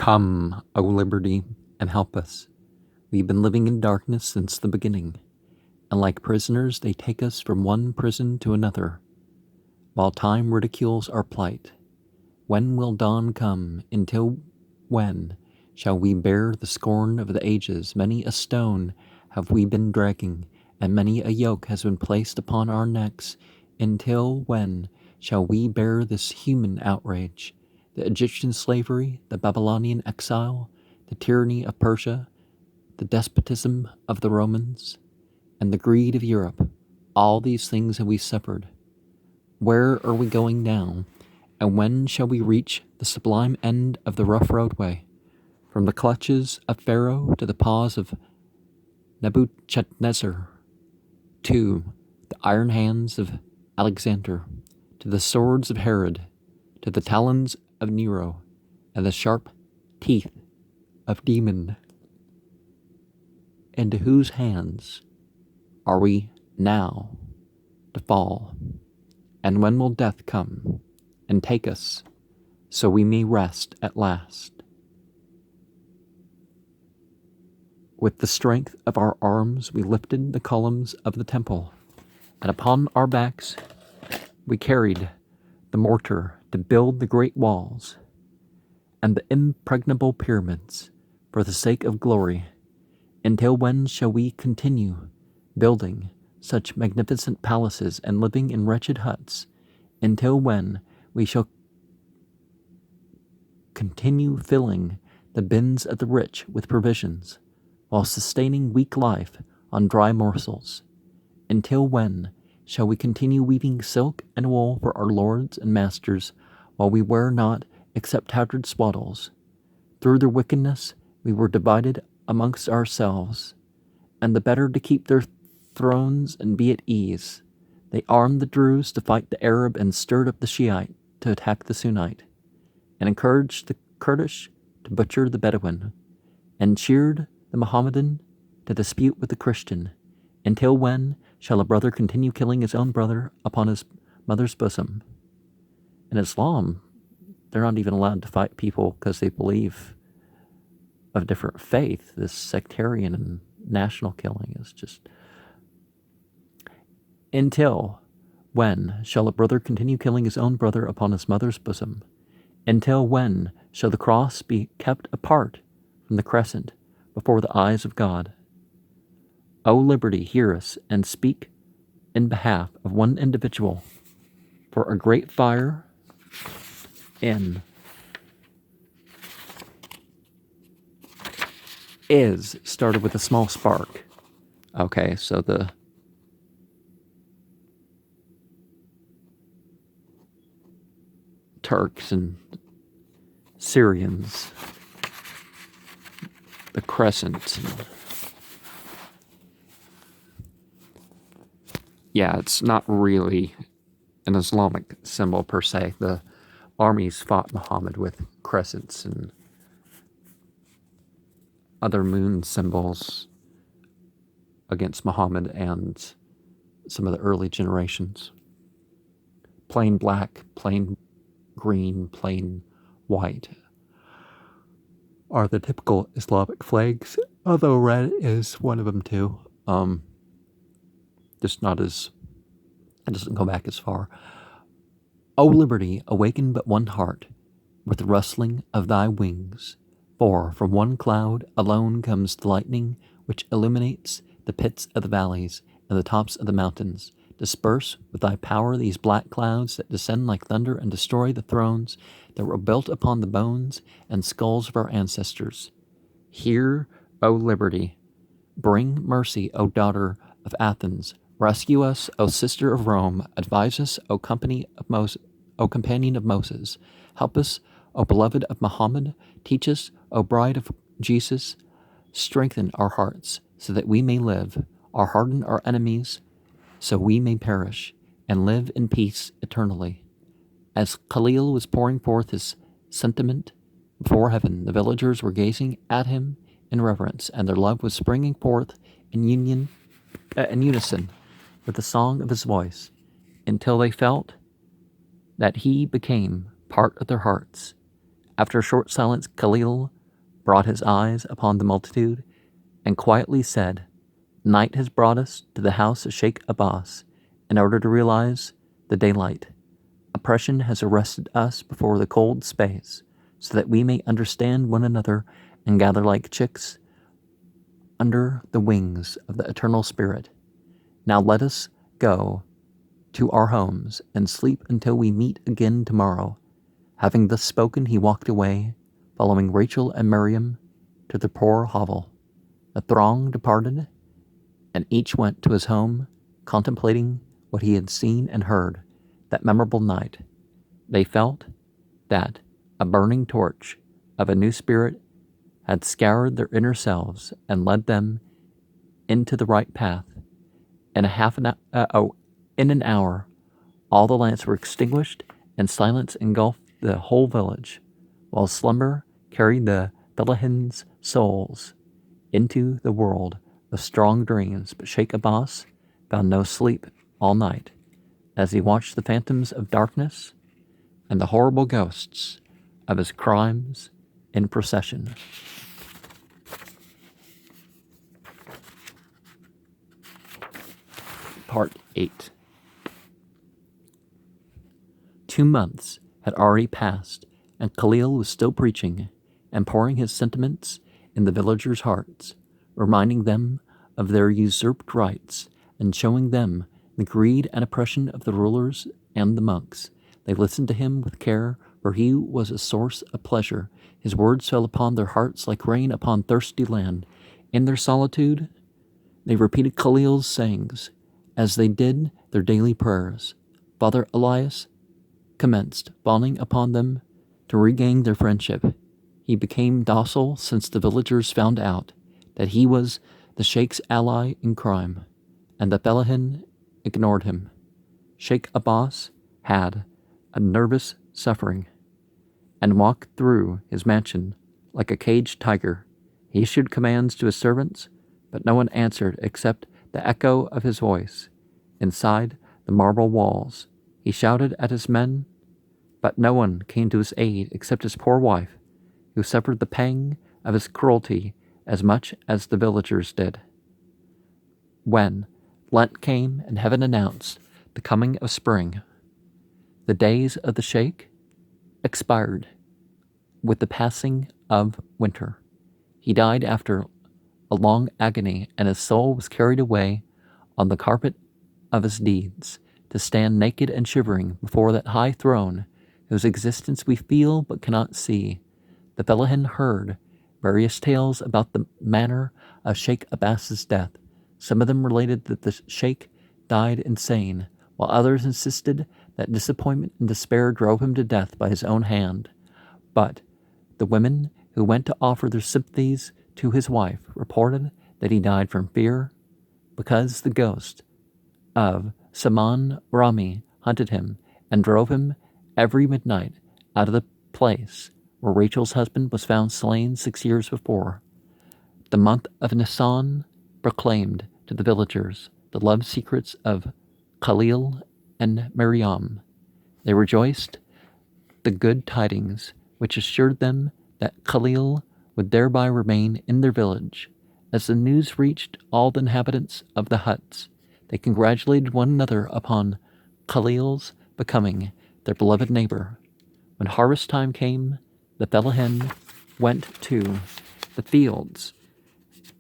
Come, O liberty, and help us. We've been living in darkness since the beginning, and like prisoners they take us from one prison to another, while time ridicules our plight. When will dawn come? Until when shall we bear the scorn of the ages? Many a stone have we been dragging, and many a yoke has been placed upon our necks. Until when shall we bear this human outrage? The Egyptian slavery, the Babylonian exile, the tyranny of Persia, the despotism of the Romans, and the greed of Europe, all these things have we suffered. Where are we going now? And when shall we reach the sublime end of the rough roadway? From the clutches of Pharaoh to the paws of Nebuchadnezzar, to the iron hands of Alexander, to the swords of Herod, to the talons of Nero, and the sharp teeth of Demon. Into whose hands are we now to fall? And when will death come and take us, so we may rest at last? With the strength of our arms we lifted the columns of the temple, and upon our backs we carried the mortar to build the great walls and the impregnable pyramids for the sake of glory. Until when shall we continue building such magnificent palaces and living in wretched huts? Until when we shall continue filling the bins of the rich with provisions, while sustaining weak life on dry morsels? Until when shall we continue weaving silk and wool for our lords and masters, while we wear not except tattered swaddles? Through their wickedness we were divided amongst ourselves, and the better to keep their thrones and be at ease, they armed the Druze to fight the Arab and stirred up the Shiite to attack the Sunnite, and encouraged the Kurdish to butcher the Bedouin, and cheered the Mohammedan to dispute with the Christian. Until when shall a brother continue killing his own brother upon his mother's bosom? In Islam, they're not even allowed to fight people because they believe of different faith. This sectarian and national killing is just... Until when shall a brother continue killing his own brother upon his mother's bosom? Until when shall the cross be kept apart from the crescent before the eyes of God? O liberty, hear us and speak in behalf of one individual, for a great fire is started with a small spark. Okay, so the Turks and Syrians, the crescent. Yeah, it's not really an Islamic symbol per se. The armies fought Muhammad with crescents and other moon symbols against Muhammad and some of the early generations. Plain black, plain green, plain white are the typical Islamic flags, although red is one of them too. Just not as, it doesn't go back as far. O liberty, awaken but one heart with the rustling of thy wings, for from one cloud alone comes the lightning which illuminates the pits of the valleys and the tops of the mountains. Disperse with thy power these black clouds that descend like thunder and destroy the thrones that were built upon the bones and skulls of our ancestors. Hear, O liberty. Bring mercy, O daughter of Athens. Rescue us, O sister of Rome. Advise us, O companion of Moses. Help us, O beloved of Muhammad. Teach us, O bride of Jesus. Strengthen our hearts so that we may live, or harden our enemies so we may perish and live in peace eternally. As Khalil was pouring forth his sentiment before heaven, the villagers were gazing at him in reverence, and their love was springing forth in unison with the song of his voice, until they felt that he became part of their hearts, After a short silence, Khalil brought his eyes upon the multitude and quietly said, "Night has brought us to the house of Sheikh Abbas in order to realize the daylight. Oppression has arrested us before the cold space so that we may understand one another and gather like chicks under the wings of the eternal spirit. Now let us go to our homes and sleep until we meet again tomorrow." Having thus spoken, he walked away, following Rachel and Miriam to the poor hovel. The throng departed, and each went to his home, contemplating what he had seen and heard that memorable night. They felt that a burning torch of a new spirit had scoured their inner selves and led them into the right path. In an hour, all the lamps were extinguished, and silence engulfed the whole village, while slumber carried the Fellahins' souls into the world of strong dreams. But Sheikh Abbas found no sleep all night, as he watched the phantoms of darkness and the horrible ghosts of his crimes in procession. Part 8. 2 months had already passed, and Khalil was still preaching and pouring his sentiments in the villagers' hearts, reminding them of their usurped rights and showing them the greed and oppression of the rulers and the monks. They listened to him with care, for he was a source of pleasure. His words fell upon their hearts like rain upon thirsty land. In their solitude, they repeated Khalil's sayings as they did their daily prayers. Father Elias commenced fawning upon them to regain their friendship. He became docile since the villagers found out that he was the Sheikh's ally in crime, and the Felahin ignored him. Sheikh Abbas had a nervous suffering and walked through his mansion like a caged tiger. He issued commands to his servants, but no one answered except the echo of his voice inside the marble walls. He shouted at his men, but no one came to his aid except his poor wife, who suffered the pang of his cruelty as much as the villagers did. When Lent came and heaven announced the coming of spring, the days of the Sheikh expired with the passing of winter. He died after a long agony, and his soul was carried away on the carpet of his deeds, to stand naked and shivering before that high throne whose existence we feel but cannot see. The Felahin heard various tales about the manner of Sheikh Abbas's death. Some of them related that the Sheikh died insane, while others insisted that disappointment and despair drove him to death by his own hand. But the women who went to offer their sympathies to his wife reported that he died from fear, because the ghost of Saman Rami hunted him and drove him every midnight out of the place where Rachel's husband was found slain 6 years before. The month of Nisan proclaimed to the villagers the love secrets of Khalil and Miriam. They rejoiced the good tidings which assured them that Khalil would thereby remain in their village. As the news reached all the inhabitants of the huts, they congratulated one another upon Khalil's becoming their beloved neighbor. When harvest time came, the Felahin went to the fields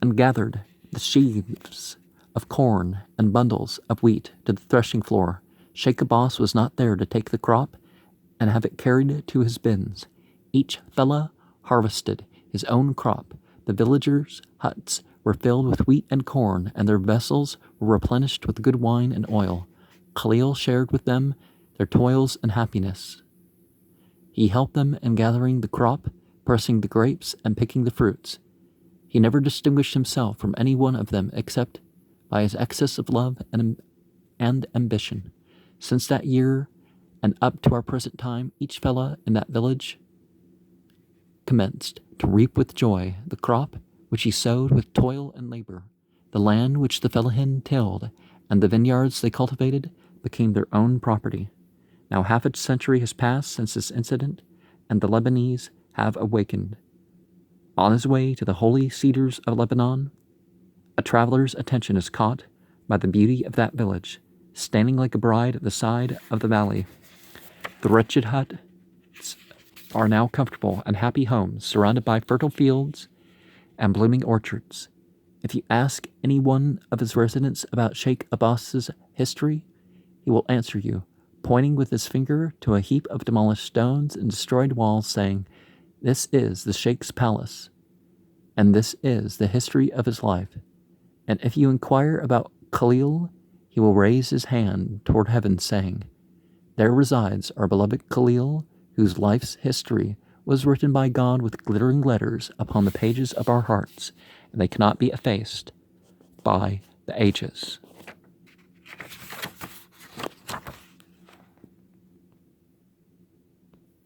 and gathered the sheaves of corn and bundles of wheat to the threshing floor. Sheikh Abbas was not there to take the crop and have it carried to his bins. Each fellah harvested his own crop. The villagers' huts were filled with wheat and corn, and their vessels were replenished with good wine and oil. Khalil shared with them their toils and happiness. He helped them in gathering the crop, pressing the grapes, and picking the fruits. He never distinguished himself from any one of them except by his excess of love and ambition. Since that year and up to our present time, each fellah in that village commenced to reap with joy the crop which he sowed with toil and labor. The land which the Felahin tilled and the vineyards they cultivated became their own property. Now half a century has passed since this incident. and the Lebanese have awakened. On his way to the holy cedars of Lebanon, a traveler's attention is caught by the beauty of that village, standing like a bride at the side of the valley. The wretched huts are now comfortable and happy homes surrounded by fertile fields and blooming orchards. If you ask any one of his residents about Sheikh Abbas's history, he will answer you, pointing with his finger to a heap of demolished stones and destroyed walls, saying, "This is the Sheikh's palace, and this is the history of his life." And if you inquire about Khalil, he will raise his hand toward heaven, saying, "There resides our beloved Khalil, whose life's history was written by God with glittering letters upon the pages of our hearts, and they cannot be effaced by the ages."